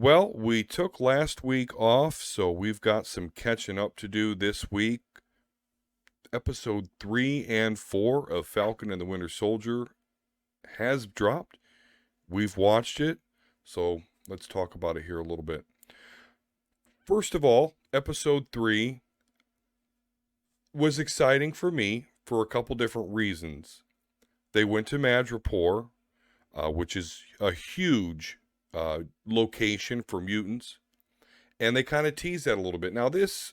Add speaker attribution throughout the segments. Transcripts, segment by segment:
Speaker 1: Well, we took last week off, so we've got some catching up to do this week. Episode 3 and 4 of Falcon and the Winter Soldier has dropped. We've watched it, so let's talk about it here a little bit. First of all, episode 3 was exciting for me for a couple different reasons. They went to Madripoor, which is a huge location for mutants, and they kind of teased that a little bit. Now, this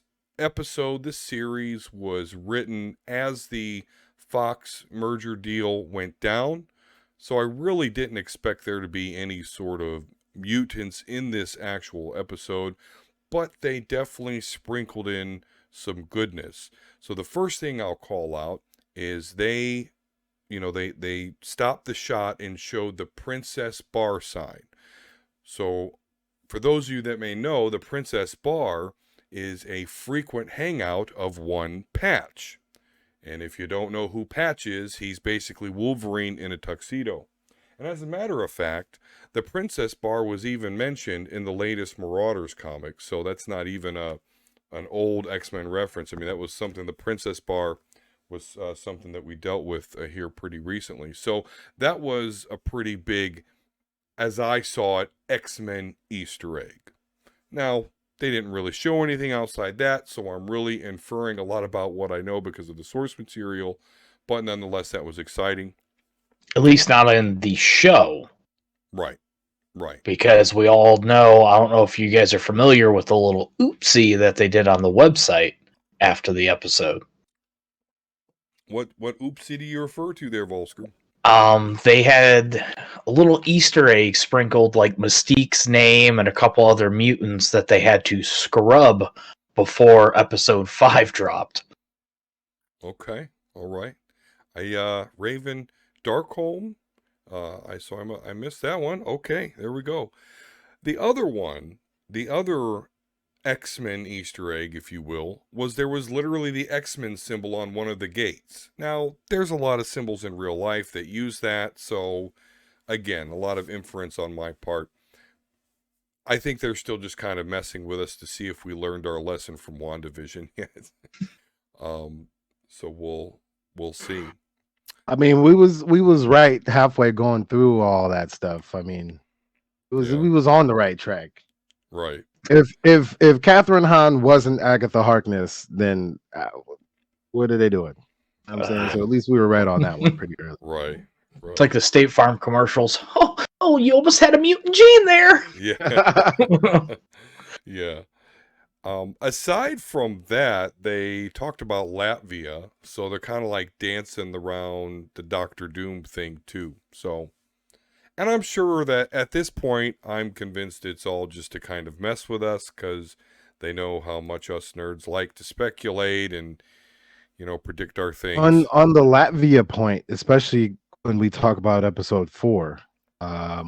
Speaker 1: series was written as the Fox merger deal went down, so I really didn't expect there to be any sort of mutants in this actual episode, but they definitely sprinkled in some goodness. So the first thing I'll call out is they stopped the shot and showed the Princess Bar sign. So for those of you that may know, the Princess Bar is a frequent hangout of one Patch. And if you don't know who Patch is, he's basically Wolverine in a tuxedo. And as a matter of fact, the Princess Bar was even mentioned in the latest Marauders comic, so that's not even an old X-Men reference. I mean, that was something, the Princess Bar was something that we dealt with here pretty recently. So that was a pretty big, as I saw it, X-Men Easter egg. Now, they didn't really show anything outside that, so I'm really inferring a lot about what I know because of the source material, but nonetheless, that was exciting.
Speaker 2: At least not in the show.
Speaker 1: Right.
Speaker 2: Because we all know, I don't know if you guys are familiar with the little oopsie that they did on the website after the episode.
Speaker 1: What oopsie do you refer to there, Volsker?
Speaker 2: They had a little Easter egg sprinkled, like Mystique's name and a couple other mutants that they had to scrub before episode 5 dropped.
Speaker 1: Okay, all right. Raven Darkholm. I missed that one. Okay, there we go. The other X-Men Easter egg, if you will, was there was literally the X-Men symbol on one of the gates. Now, there's a lot of symbols in real life that use that, so again, a lot of inference on my part. I think they're still just kind of messing with us to see if we learned our lesson from WandaVision yet. So we'll see.
Speaker 3: I mean, we was right halfway going through all that stuff. I mean, we was on the right track.
Speaker 1: Right.
Speaker 3: If Catherine Hahn wasn't Agatha Harkness, then what are they doing? I'm saying, so at least we were right on that one pretty early.
Speaker 1: Right.
Speaker 2: It's like the State Farm commercials. Oh, you almost had a mutant gene there.
Speaker 1: Yeah. Yeah. Aside from that, they talked about Latvia, so they're kind of like dancing around the Doctor Doom thing too. So, and I'm sure that at this point, I'm convinced it's all just to kind of mess with us because they know how much us nerds like to speculate and, predict our things.
Speaker 3: On the Latvia point, especially when we talk about episode 4, I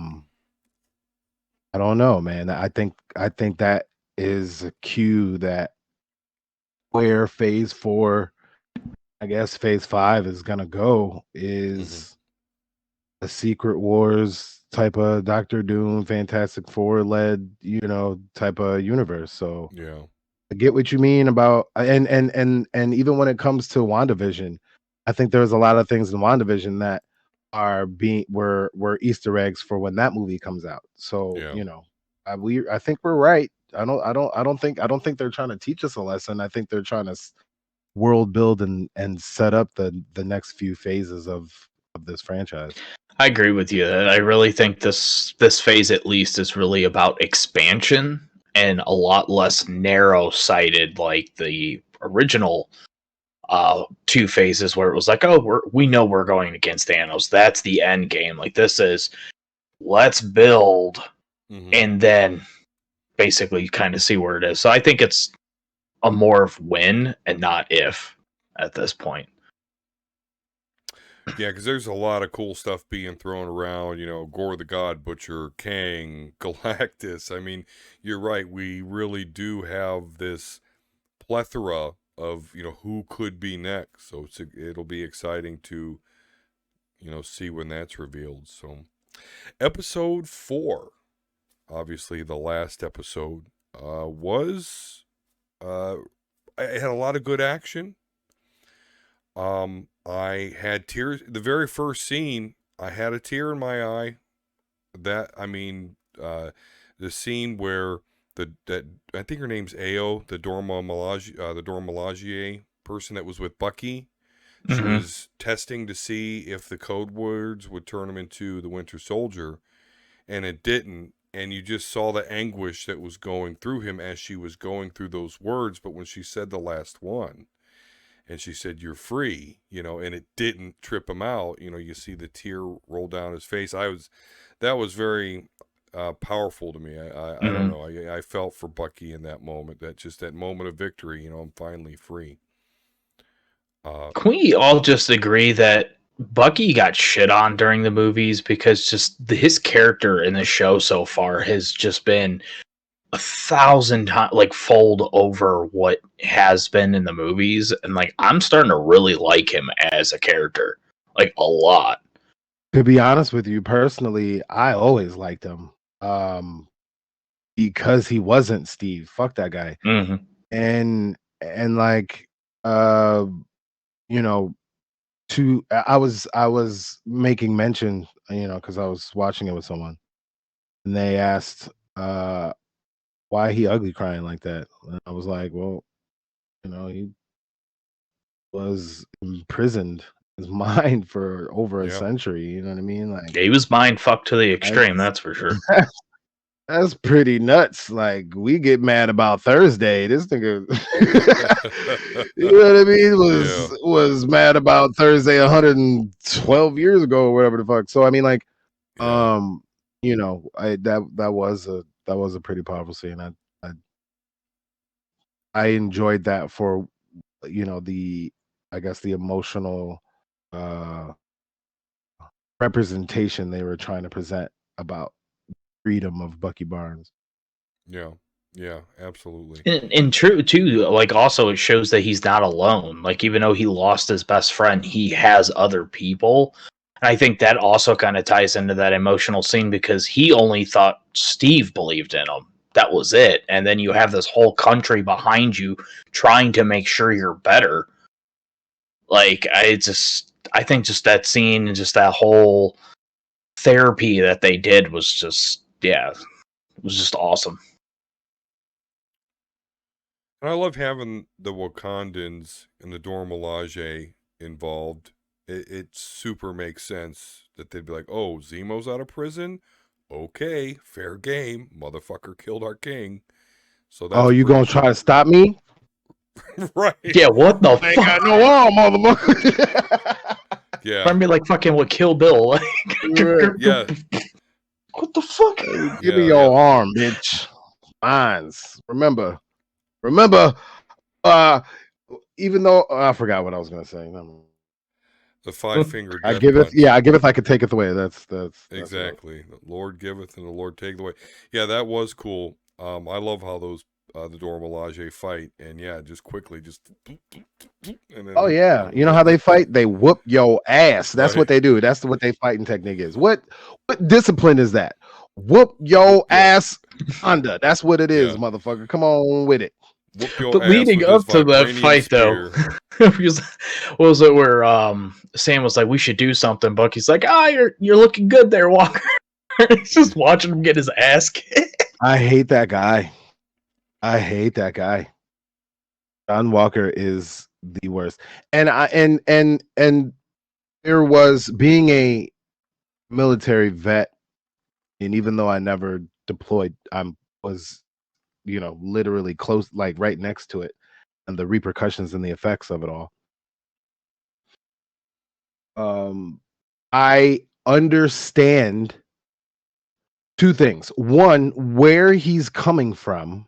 Speaker 3: don't know, man. I think that is a cue that where phase 4, I guess phase 5 is gonna go is a Secret Wars type of Doctor Doom, Fantastic Four led, type of universe. So
Speaker 1: yeah,
Speaker 3: I get what you mean about, and even when it comes to WandaVision, I think there's a lot of things in WandaVision that were Easter eggs for when that movie comes out. So I think we're right. I don't think they're trying to teach us a lesson. I think they're trying to world build and set up the next few phases of this franchise.
Speaker 2: I agree with you. I really think this phase at least is really about expansion and a lot less narrow-sighted like the original 2 phases where it was like, oh, we know we're going against Thanos. That's the end game. Like this is let's build and then basically kind of see where it is. So I think it's a more of when and not if at this point.
Speaker 1: Yeah, because there's a lot of cool stuff being thrown around, Gore the God Butcher, Kang, Galactus. I mean, you're right. We really do have this plethora of, who could be next. So it'll be exciting to, see when that's revealed. So episode 4. obviously the last episode, was it had a lot of good action. I had tears. The very first scene, I had a tear in my eye. The scene where that I think her name's Ao, the Dora Milaje person that was with Bucky. She
Speaker 2: Mm-hmm.
Speaker 1: was testing to see if the code words would turn him into the Winter Soldier, and it didn't. And you just saw the anguish that was going through him as she was going through those words. But when she said the last one, and she said, "You're free," and it didn't trip him out, you see the tear roll down his face. That was very powerful to me. I don't
Speaker 2: Mm-hmm.
Speaker 1: know. I felt for Bucky in that moment, that moment of victory, I'm finally free.
Speaker 2: Can we all just agree that Bucky got shit on during the movies because just his character in the show so far has just been 1,000 times like fold over what has been in the movies, and like I'm starting to really like him as a character, like a lot.
Speaker 3: To be honest with you, personally, I always liked him. Because he wasn't Steve. Fuck that guy.
Speaker 2: Mm-hmm.
Speaker 3: And like uh you know, I was making mention, because I was watching it with someone, and they asked why he ugly crying like that. And I was like, well, he was imprisoned his mind for over a
Speaker 1: Yeah.
Speaker 3: century. You know what I mean? Like,
Speaker 2: He was mind fucked to the extreme,
Speaker 3: that's
Speaker 2: that's for sure.
Speaker 3: that's pretty nuts. Like, we get mad about Thursday. This nigga, you know what I mean?
Speaker 1: Yeah.
Speaker 3: Was mad about Thursday 112 years ago or whatever the fuck. So I mean, like,
Speaker 1: Yeah.
Speaker 3: that was a pretty powerful scene. I I enjoyed that for the I guess the emotional uh representation they were trying to present about freedom of Bucky Barnes.
Speaker 1: Yeah. Yeah. Absolutely.
Speaker 2: And true too, like also it shows that he's not alone. Like even though he lost his best friend, he has other people. And I think that also kind of ties into that emotional scene because he only thought Steve believed in him. That was it. And then you have this whole country behind you trying to make sure you're better. Like I think just that scene and just that whole therapy that they did was just it was just awesome.
Speaker 1: And I love having the Wakandans and the Dora Milaje involved. It super makes sense that they'd be like, "Oh, Zemo's out of prison. Okay, fair game. Motherfucker killed our king." So
Speaker 3: Oh,
Speaker 1: that's
Speaker 3: you
Speaker 1: pretty
Speaker 3: gonna try to
Speaker 1: cool.
Speaker 3: stop me?
Speaker 1: Right.
Speaker 2: Yeah, what the
Speaker 3: I ain't got
Speaker 2: fuck?
Speaker 3: no arm, motherfucker.
Speaker 1: Yeah.
Speaker 2: Remind me like fucking what Kill Bill.
Speaker 3: Right.
Speaker 1: Yeah.
Speaker 2: What the fuck?
Speaker 3: Give me
Speaker 1: Yeah.
Speaker 3: your
Speaker 1: Yeah.
Speaker 3: arm, bitch. Mines. Remember. Uh, even though I forgot what I was gonna say. Never mind.
Speaker 1: The 5-finger
Speaker 3: I
Speaker 1: death
Speaker 3: giveth,
Speaker 1: punch.
Speaker 3: yeah, I giveth, I could take it away. That's what
Speaker 1: Exactly. The Lord giveth and the Lord taketh away. Yeah, that was cool. I love how those the Dora Milaje fight, and yeah, just quickly, and
Speaker 3: Oh
Speaker 1: then
Speaker 3: yeah, you know how they fight? They whoop your ass. That's
Speaker 1: right,
Speaker 3: what they do. That's what their fighting technique is. What discipline is that? Whoop
Speaker 1: whoop
Speaker 3: your
Speaker 1: yo,
Speaker 3: ass under. That's what it is,
Speaker 1: yeah,
Speaker 3: motherfucker. Come on with it.
Speaker 1: whoop your
Speaker 2: But
Speaker 1: ass
Speaker 2: leading
Speaker 1: with this
Speaker 2: up to that
Speaker 1: vibranium
Speaker 2: fight, though,
Speaker 1: spear.
Speaker 2: because what was it where Sam was like, "We should do something." Bucky's like, "Ah, you're looking good there, Walker." He's just watching him get his ass kicked.
Speaker 3: I hate that guy. I hate that guy. John Walker is the worst. And there was being a military vet, and even though I never deployed, I was literally close, like right next to it, and the repercussions and the effects of it all. I understand two things. One, where he's coming from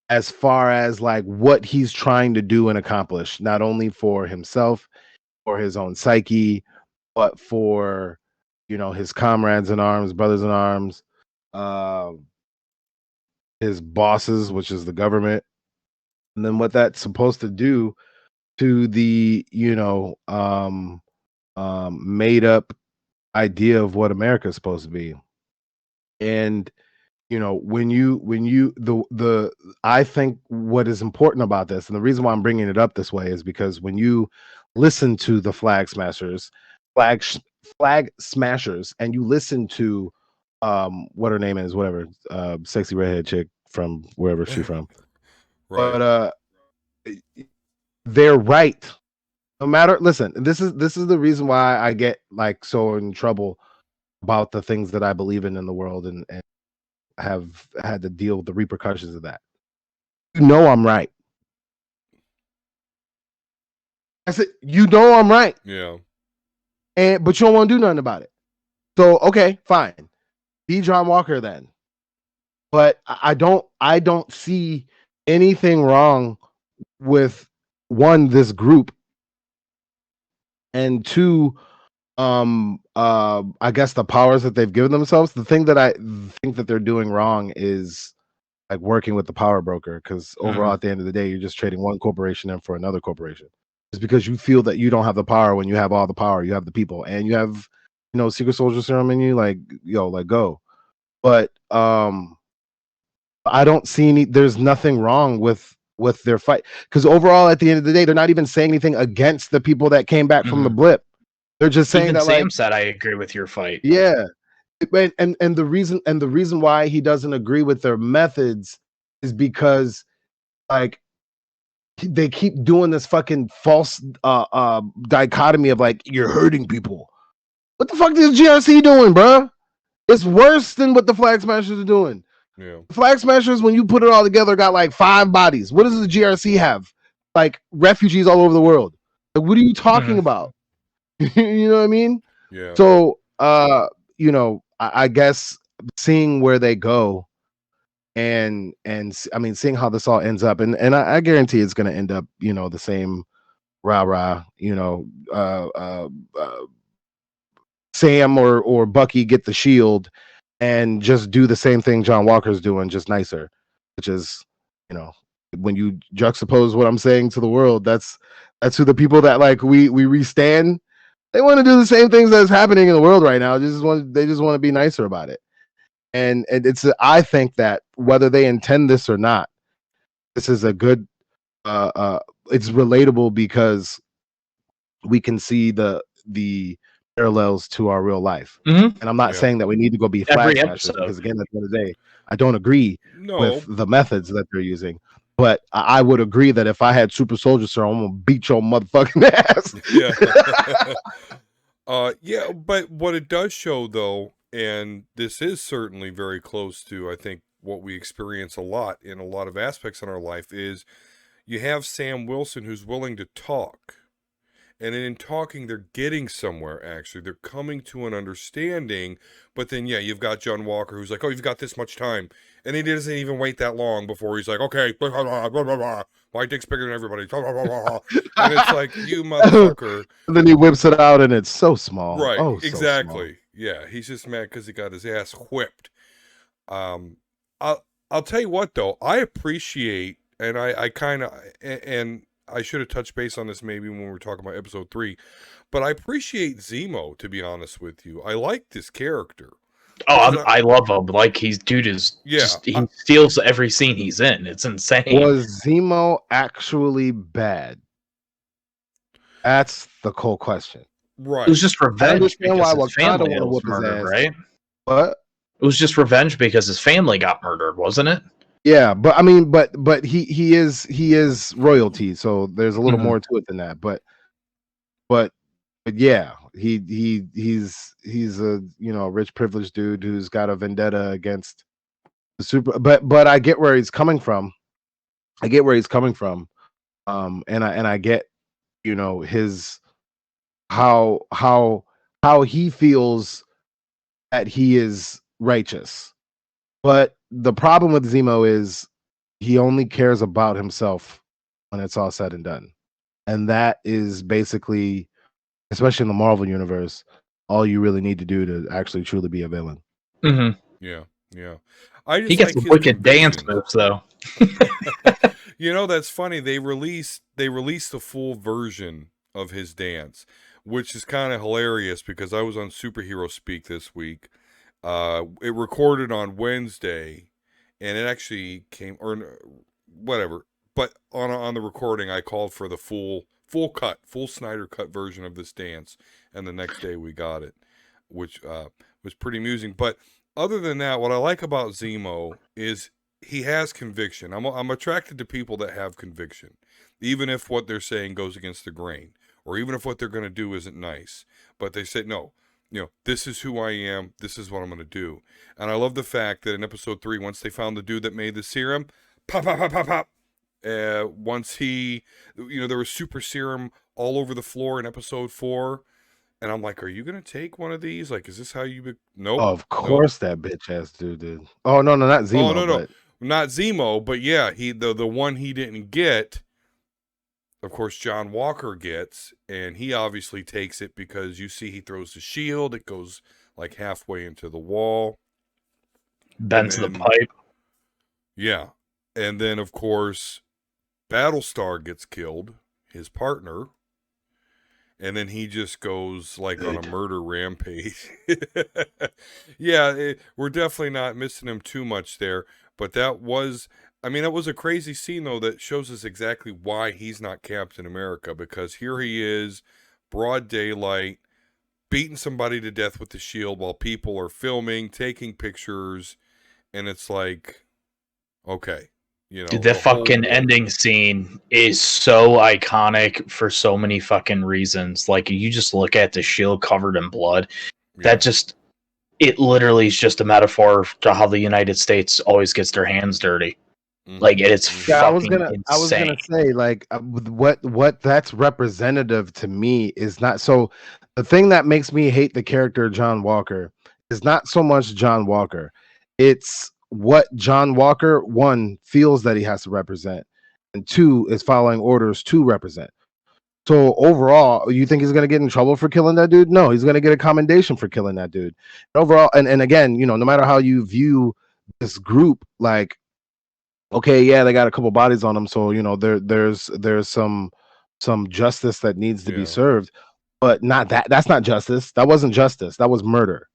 Speaker 3: as far as like what he's trying to do and accomplish, not only for himself or his own psyche, but for his comrades in arms, brothers in arms, uh, his bosses, which is the government, and then what that's supposed to do to the made up idea of what America is supposed to be. And the I think what is important about this, and the reason why I'm bringing it up this way is because when you listen to the flag flag smashers, and you listen to what her name is, whatever, sexy redhead chick from wherever she's from,
Speaker 1: Right.
Speaker 3: but they're right. No matter, listen, this is the reason why I get like so in trouble about the things that I believe in the world, and have had to deal with the repercussions of that. You know I'm right. I said, you know I'm right.
Speaker 1: Yeah.
Speaker 3: But you don't want to do nothing about it. So okay, fine. Be John Walker then. But I don't see anything wrong with one, this group, and two, I guess the powers that they've given themselves. The thing that I think that they're doing wrong is like working with the power broker, because overall at the end of the day, you're just trading one corporation in for another corporation. It's because you feel that you don't have the power when you have all the power. You have the people, and you have, secret soldier serum in you. Like, like go. But I don't see there's nothing wrong with their fight, because overall at the end of the day, they're not even saying anything against the people that came back from the blip. They're just saying
Speaker 2: Even
Speaker 3: that,
Speaker 2: Sam
Speaker 3: like,
Speaker 2: said, "I agree with your fight."
Speaker 3: yeah. And the reason why he doesn't agree with their methods is because, like, they keep doing this fucking false dichotomy of, like, you're hurting people. What the fuck is GRC doing, bro? It's worse than what the Flag Smashers are doing.
Speaker 1: Yeah.
Speaker 3: The Flag Smashers, when you put it all together, got like 5 bodies. What does the GRC have? Like, refugees all over the world. Like, what are you talking about? You know what I mean?
Speaker 1: Yeah.
Speaker 3: So, I guess seeing where they go, and I mean, seeing how this all ends up, and I guarantee it's going to end up, the same rah, Sam or Bucky get the shield and just do the same thing John Walker's doing, just nicer, which is, when you juxtapose what I'm saying to the world, that's who the people that, like, we restand. They want to do the same things that's happening in the world right now. They just want to be nicer about it. And it's, I think that whether they intend this or not, this is a good it's relatable, because we can see the parallels to our real life. And I'm not saying that we need to go be flag smashers, because again, at the end of the day, I don't agree with the methods that they're using. But I would agree that if I had super soldier serum, I'm gonna beat your motherfucking ass.
Speaker 1: Yeah, but what it does show, though, and this is certainly very close to, I think, what we experience a lot in a lot of aspects in our life, is you have Sam Wilson who's willing to talk. And in talking, they're getting somewhere, actually. They're coming to an understanding. But then, yeah, you've got John Walker who's like, oh, you've got this much time. And he doesn't even wait that long before he's like, okay, blah, blah, blah, blah, blah. My dick's bigger than everybody. Blah, blah, blah, blah. And it's like, you motherfucker.
Speaker 3: And then he whips it out and it's so small.
Speaker 1: Right,
Speaker 3: oh,
Speaker 1: exactly.
Speaker 3: So small.
Speaker 1: Yeah, he's just mad because he got his ass whipped. I'll tell you what, though. I appreciate, and I kind of, and I should have touched base on this maybe when we were talking about episode 3, but I appreciate Zemo, to be honest with you. I like this character.
Speaker 2: Oh, I love him. Like, he steals every scene he's in. It's insane.
Speaker 3: Was Zemo actually bad? That's the cool question.
Speaker 1: Right.
Speaker 2: It was just revenge because his family was murdered, right?
Speaker 3: What?
Speaker 2: It was just revenge because his family got murdered, wasn't it?
Speaker 3: Yeah, but I mean, but he is royalty, so there's a little more to it than that. But yeah, he's a rich privileged dude who's got a vendetta against the super. But I get where he's coming from. And I get his how he feels that he is righteous. But the problem with Zemo is he only cares about himself when it's all said and done. And that is basically, especially in the Marvel universe, all you really need to do to actually truly be a villain.
Speaker 2: Mm-hmm.
Speaker 1: Yeah.
Speaker 2: He gets some wicked dance moves, though.
Speaker 1: That's funny. They released the full version of his dance, which is kind of hilarious because I was on Superhero Speak this week, It recorded on Wednesday, and it actually came or whatever. But on the recording, I called for the full Snyder cut version of this dance, and the next day we got it, which was pretty amusing. But other than that, what I like about Zemo is he has conviction. I'm attracted to people that have conviction, even if what they're saying goes against the grain, or even if what they're going to do isn't nice. But they say no. This is who I am. This is what I'm going to do. And I love the fact that in episode 3, once they found the dude that made the serum, pop, pop, pop, pop, pop. Once there was super serum all over the floor in episode 4. And I'm like, are you going to take one of these? Like, is this how you... Nope.
Speaker 3: Of course that bitch ass dude did. Oh, no, not Zemo.
Speaker 1: Oh, no.
Speaker 3: But...
Speaker 1: Not Zemo, but yeah, the one he didn't get... Of course, John Walker gets, and he obviously takes it because you see he throws the shield. It goes like halfway into the wall.
Speaker 2: Bends the pipe.
Speaker 1: Yeah. And then, of course, Battlestar gets killed, his partner. And then he just goes like on a murder rampage. Yeah, we're definitely not missing him too much there. But that was a crazy scene, though, that shows us exactly why he's not Captain America. Because here he is, broad daylight, beating somebody to death with the shield while people are filming, taking pictures. And it's like, okay.
Speaker 2: Dude, the fucking ending scene is so iconic for so many fucking reasons. Like, you just look at the shield covered in blood. Yeah. It literally is just a metaphor to how the United States always gets their hands dirty. Mm-hmm. Like, it's fucking insane.
Speaker 3: I was gonna say, like, what that's representative to me is not so. The thing that makes me hate the character John Walker is not so much John Walker. It's what John Walker, one, feels that he has to represent, and two, is following orders to represent. So overall, you think he's going to get in trouble for killing that dude? No, he's going to get a commendation for killing that dude. And overall, and again, no matter how you view this group, like, okay, yeah, they got a couple bodies on them, so there's some justice that needs to be served, but not that's not justice. That wasn't justice. That was murder.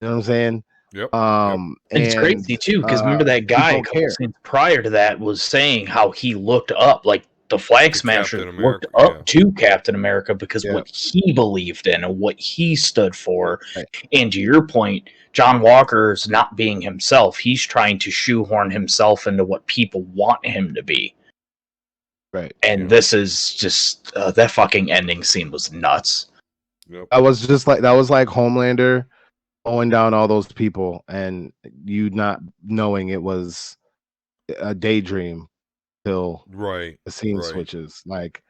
Speaker 3: You know what I'm saying?
Speaker 1: Yep.
Speaker 2: And it's crazy too, because remember that guy a couple scenes prior to that was saying how he looked up, like the Flag Smasher looked up to Captain America because what he believed in and what he stood for. Right. And to your point, John Walker's not being himself. He's trying to shoehorn himself into what people want him to be.
Speaker 3: Right.
Speaker 2: And this is just that fucking ending scene was nuts.
Speaker 3: Yep. That was like Homelander mowing down all those people and you not knowing it was a daydream till the scene switches. Like,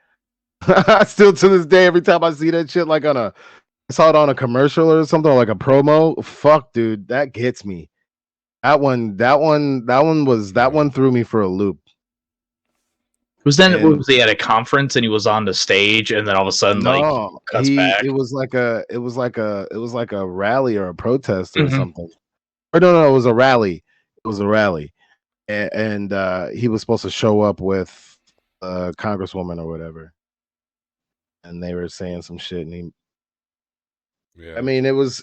Speaker 3: still to this day, every time I see that shit, like I saw it on a commercial or something, or like a promo. Fuck, dude, that gets me. That one threw me for a loop.
Speaker 2: Was he at a conference and he was on the stage and then all of a sudden cuts back?
Speaker 3: It was like a rally or a protest or something. Or no, it was a rally. It was a rally, and he was supposed to show up with a congresswoman or whatever, and they were saying some shit, and he. Yeah. I mean, it was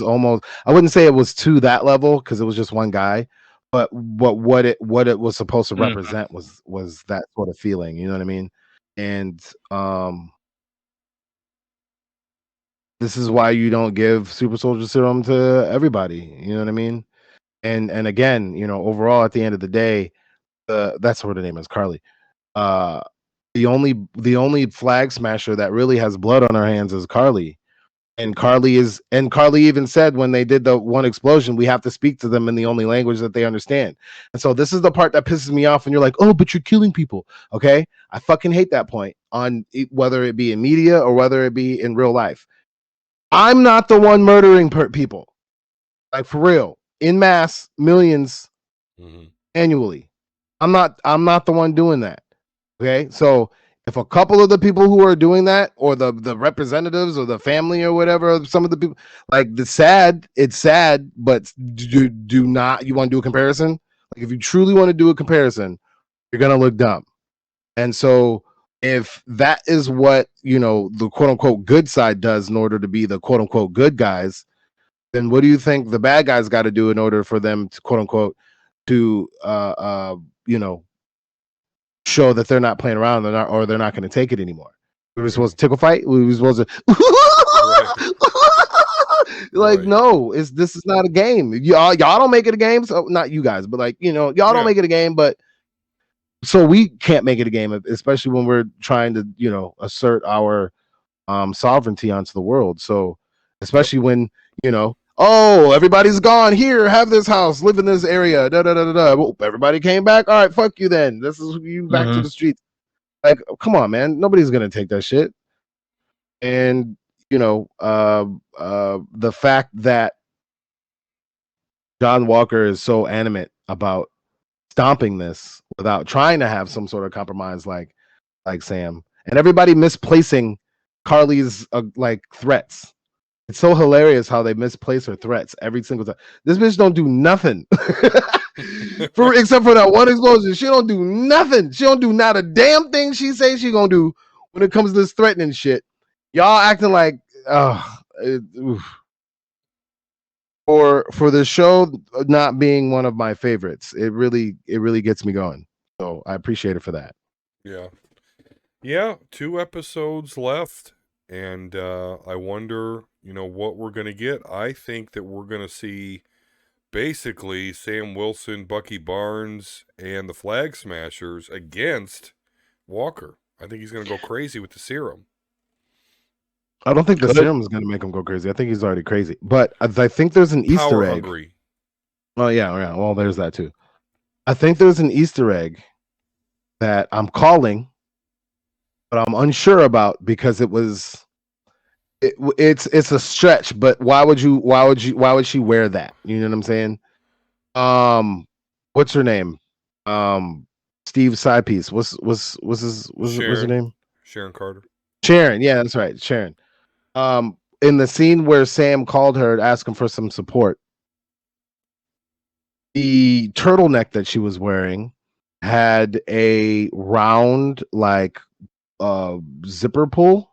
Speaker 3: almost. I wouldn't say it was to that level because it was just one guy. But what it was supposed to represent was that sort of feeling, you know what I mean? And this is why you don't give super soldier serum to everybody, you know what I mean? And again, overall at the end of the day, that's what her name is, Carly. The only flag smasher that really has blood on her hands is Carly. And Carly even said when they did the one explosion, we have to speak to them in the only language that they understand. And so this is the part that pisses me off when you're like, oh, but you're killing people. Okay. I fucking hate that point on whether it be in media or whether it be in real life. I'm not the one murdering people. Like, for real, in mass, millions annually. I'm not the one doing that. Okay. So if a couple of the people who are doing that, or the representatives or the family or whatever, some of the people, like, it's sad, but do not, you want to do a comparison? Like, if you truly want to do a comparison, you're going to look dumb. And so if that is what, the quote unquote good side does in order to be the quote unquote good guys, then what do you think the bad guys got to do in order for them to quote unquote to show that they're not playing around, they're not going to take it anymore? We were supposed to tickle fight. We were supposed to like,
Speaker 1: Right.
Speaker 3: no, this is not a game. Y'all don't make it a game. So not you guys, but like, y'all don't make it a game, but so we can't make it a game, especially when we're trying to, assert our sovereignty onto the world. So especially when, oh, everybody's gone here, have this house, live in this area, da da da da da. Well, everybody came back. All right, fuck you then. This is you back to the streets. Like, come on, man. Nobody's gonna take that shit. And the fact that John Walker is so animate about stomping this without trying to have some sort of compromise, like Sam, and everybody misplacing Carly's threats. It's so hilarious how they misplace her threats every single time. This bitch don't do nothing except for that one explosion. She don't do nothing. She don't do not a damn thing she says she gonna do when it comes to this threatening shit. Y'all acting like for the show not being one of my favorites. It really gets me going. So I appreciate it for that.
Speaker 1: Yeah, 2 episodes left, and I wonder, what we're going to get. I think that we're going to see basically Sam Wilson, Bucky Barnes, and the Flag Smashers against Walker. I think he's going to go crazy with the serum.
Speaker 3: I don't think the serum is going to make him go crazy. I think he's already crazy. But I think there's an Easter egg.
Speaker 1: Hungry.
Speaker 3: Oh, yeah. Well, there's that too. I think there's an Easter egg that I'm calling, but I'm unsure about because it's a stretch. But why would she wear that? You know what I'm saying? What's her name? Steve Sidepiece. What's her name?
Speaker 1: Sharon Carter.
Speaker 3: Sharon. Yeah, that's right. Sharon. In the scene where Sam called her to ask him for some support, the turtleneck that she was wearing had a round zipper pull,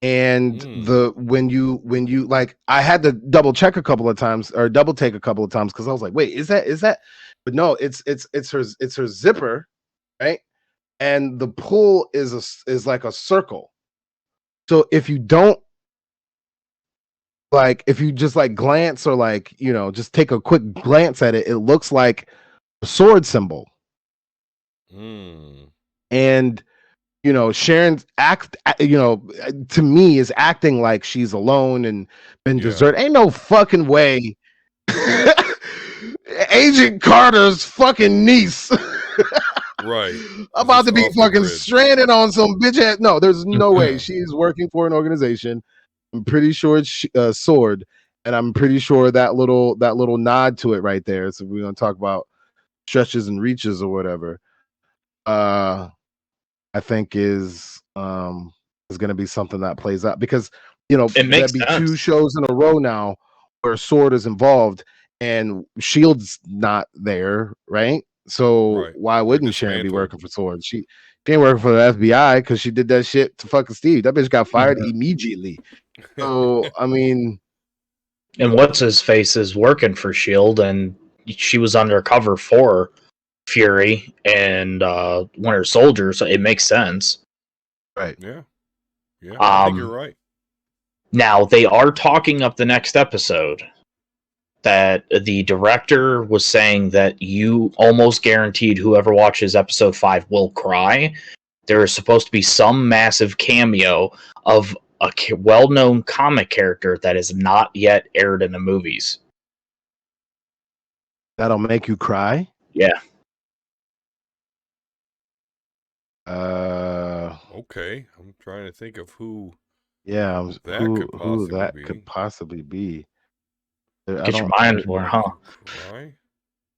Speaker 3: and when you I had to double check a couple of times or double take a couple of times because I was like, wait, is that? But no, it's her zipper, right? And the pull is like a circle. So if you don't if you just glance or just take a quick glance at it, it looks like a sword symbol. And Sharon's to me is acting like she's alone and been deserted. Ain't no fucking way Agent Carter's fucking niece
Speaker 1: right
Speaker 3: about to be fucking stranded on some bitch ass. No, there's no way. She's working for an organization. I'm pretty sure it's Sword, and I'm pretty sure that little nod to it right there. So we're gonna talk about stretches and reaches or whatever. I think is gonna be something that plays out because there'd be 2 shows in a row now where Sword is involved and Shield's not there, right? So why wouldn't Sharon be working for Sword? She ain't working for the FBI because she did that shit to fucking Steve. That bitch got fired immediately. So I mean,
Speaker 2: and what's his face is working for Shield, and she was undercover for Fury and Winter Soldier, so it makes sense.
Speaker 3: Right.
Speaker 1: Yeah. I think you're right.
Speaker 2: Now they are talking up the next episode. That the director was saying that you almost guaranteed whoever watches episode 5 will cry. There is supposed to be some massive cameo of a well-known comic character that is not yet aired in the movies.
Speaker 3: That'll make you cry?
Speaker 2: Yeah.
Speaker 1: Okay. I'm trying to think of who.
Speaker 3: Yeah,
Speaker 1: who that
Speaker 3: could possibly be.
Speaker 2: Get your mind for, huh?
Speaker 1: Right.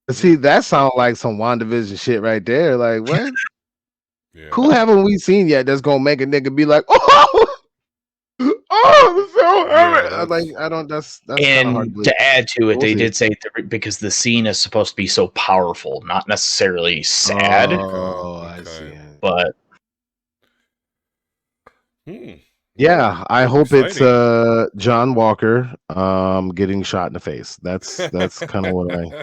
Speaker 3: See, that sounds like some WandaVision shit right there. Like, what?
Speaker 1: Yeah.
Speaker 3: Who haven't we seen yet that's gonna make a nigga be like, oh, I'm so hurt. I don't. That's kind of hard to believe.
Speaker 2: To add to it, they did say because the scene is supposed to be so powerful, not necessarily sad.
Speaker 3: Oh, I see.
Speaker 2: But
Speaker 3: Yeah, I hope it's
Speaker 1: Exciting.
Speaker 3: John Walker getting shot in the face. That's kind of what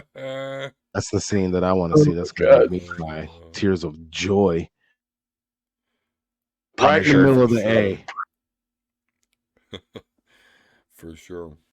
Speaker 3: that's the scene that I want to
Speaker 2: Oh
Speaker 3: see.
Speaker 2: my
Speaker 3: That's gonna make
Speaker 2: god.
Speaker 3: me cry tears of joy. Right in the
Speaker 2: Punisher.
Speaker 3: middle
Speaker 1: For
Speaker 3: of the
Speaker 1: sure.
Speaker 3: A.
Speaker 1: For sure.